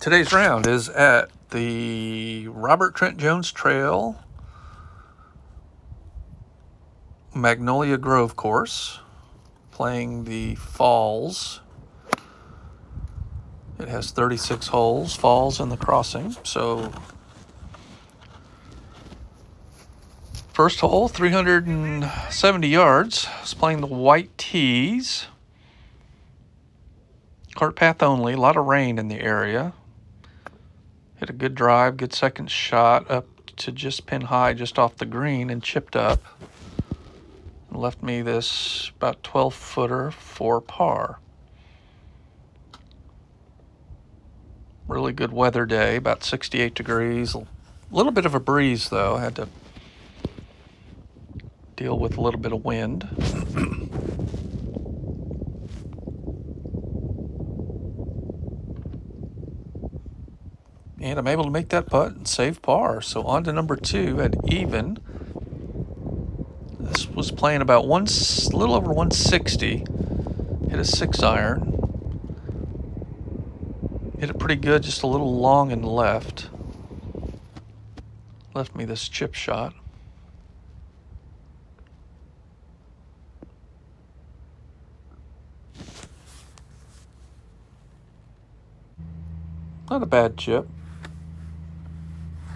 Today's round is at the Robert Trent Jones Trail, Magnolia Grove course, playing the Falls. It has 36 holes, Falls and the Crossing. So, first hole, 370 yards. It's playing the white tees. Cart path only, a lot of rain in the area. Hit a good drive, good second shot up to just pin high, just off the green, and chipped up. And left me this about 12-footer for par. Really good weather day, about 68 degrees. A little bit of a breeze, though. I had to deal with a little bit of wind. And I'm able to make that putt and save par. So on to number 2 at even. This was playing about a little over 160. Hit a 6-iron. Hit it pretty good, just a little long and left. Left me this chip shot. Not a bad chip.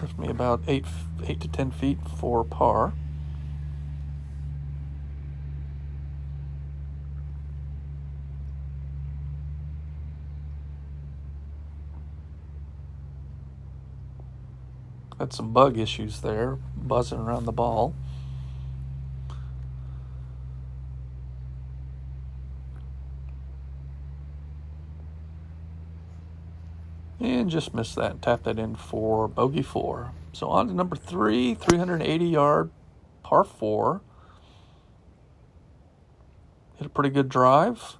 Left me about 8 to 10 feet for par. Had some bug issues there, buzzing around the ball. And just missed that and tapped that in for bogey 4. So on to number 3, 380-yard par 4. Hit a pretty good drive.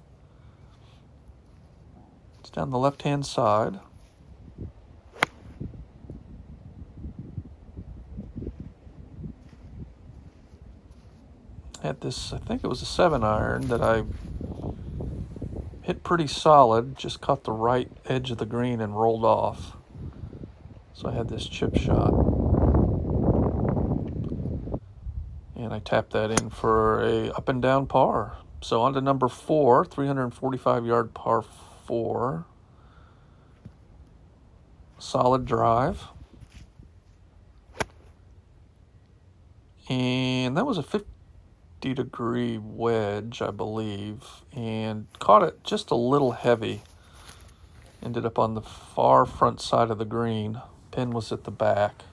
It's down the left-hand side. Had this, I think it was a 7-iron that I hit pretty solid, just caught the right edge of the green and rolled off. So I had this chip shot. And I tapped that in for a up and down par. So on to number 4, 345-yard par 4. Solid drive. And that was a 50-degree wedge, I believe, and caught it just a little heavy. Ended up on the far front side of the green. Pin was at the back.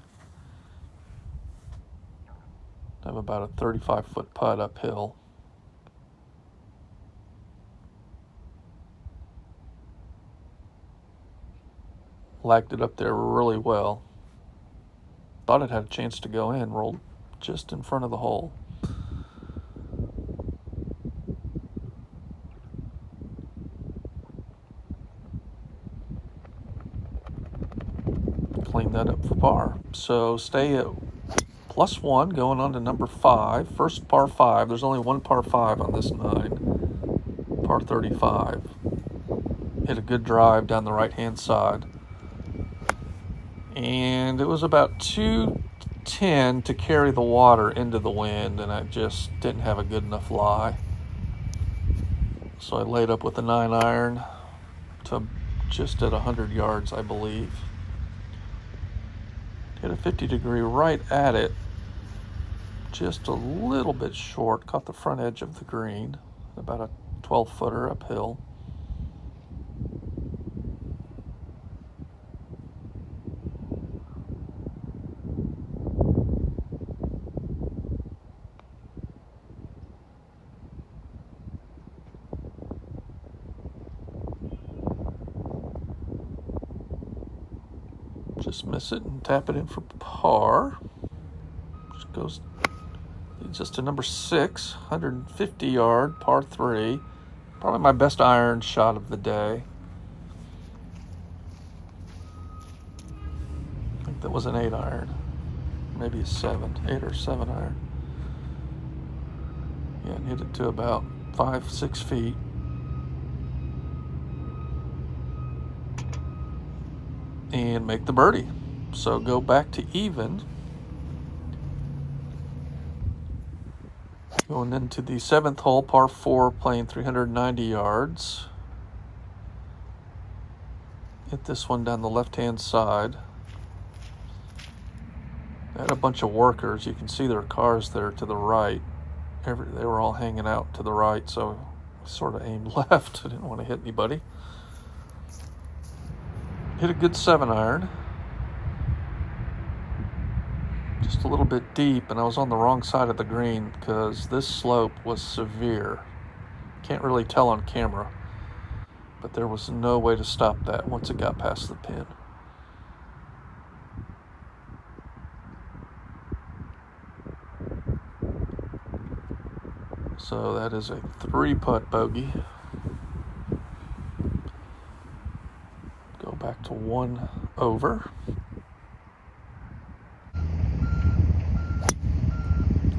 I have about a 35-foot putt uphill. Lagged it up there really well. Thought it had a chance to go in, rolled just in front of the hole. Clean that up for par. So stay at +1 going on to number 5. First par 5. There's only one par 5 on this 9. Par 35. Hit a good drive down the right-hand side. And it was about 210 to carry the water into the wind, and I just didn't have a good enough lie. So I laid up with a 9-iron to just at 100 yards, I believe. Hit a 50-degree right at it, just a little bit short. Caught the front edge of the green, about a 12-footer uphill. Just miss it and tap it in for par. Just goes just to number 6, 150-yard par 3. Probably my best iron shot of the day. I think that was an 8-iron, maybe a 8 or 7-iron. Yeah, and hit it to about 5-6 feet. and make the birdie. So go back to even. Going into the 7th hole, par 4, playing 390 yards. Hit this one down the left-hand side. I had a bunch of workers. You can see their cars there to the right. They were all hanging out to the right, so I sort of aimed left. I didn't want to hit anybody. Hit a good 7-iron. Just a little bit deep, and I was on the wrong side of the green because this slope was severe. Can't really tell on camera, but there was no way to stop that once it got past the pin. So that is a 3-putt bogey. Go back to 1 over.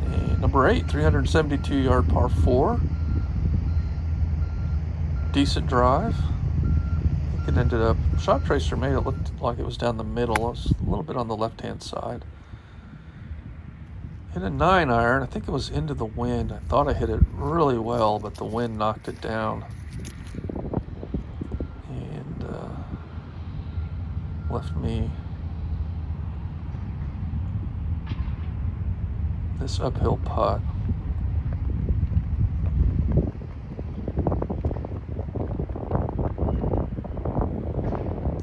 And number 8, 372-yard par 4. Decent drive. I think it ended up, shot tracer made it look like it was down the middle. It was a little bit on the left-hand side. Hit a 9-iron. I think it was into the wind. I thought I hit it really well, but the wind knocked it down. And left me this uphill putt.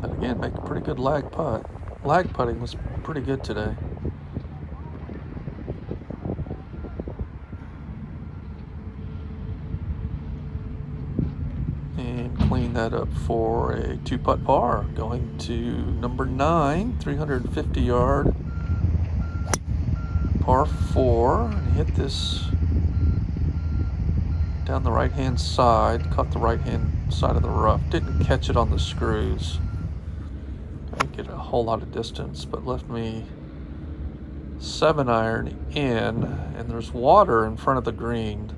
And again, make a pretty good lag putt. Lag putting was pretty good today. And clean that up for a 2-putt par. Going to number 9, 350-yard par 4. And hit this down the right-hand side. Caught the right-hand side of the rough. Didn't catch it on the screws. I didn't get a whole lot of distance, but left me 7-iron in. And there's water in front of the green.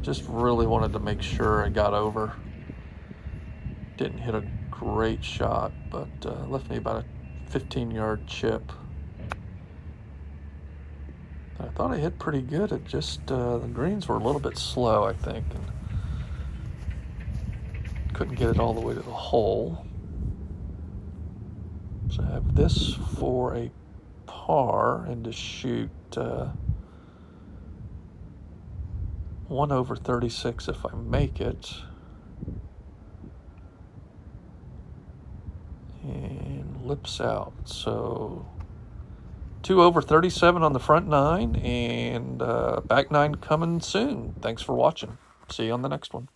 Just really wanted to make sure I got over. Didn't hit a great shot, but left me about a 15-yard chip. I thought I hit pretty good. It just, the greens were a little bit slow, I think, and couldn't get it all the way to the hole. So I have this for a par and to shoot 1 over 36 if I make it. And lips out. So 2 over 37 on the front 9 and back 9 coming soon. Thanks for watching. See you on the next one.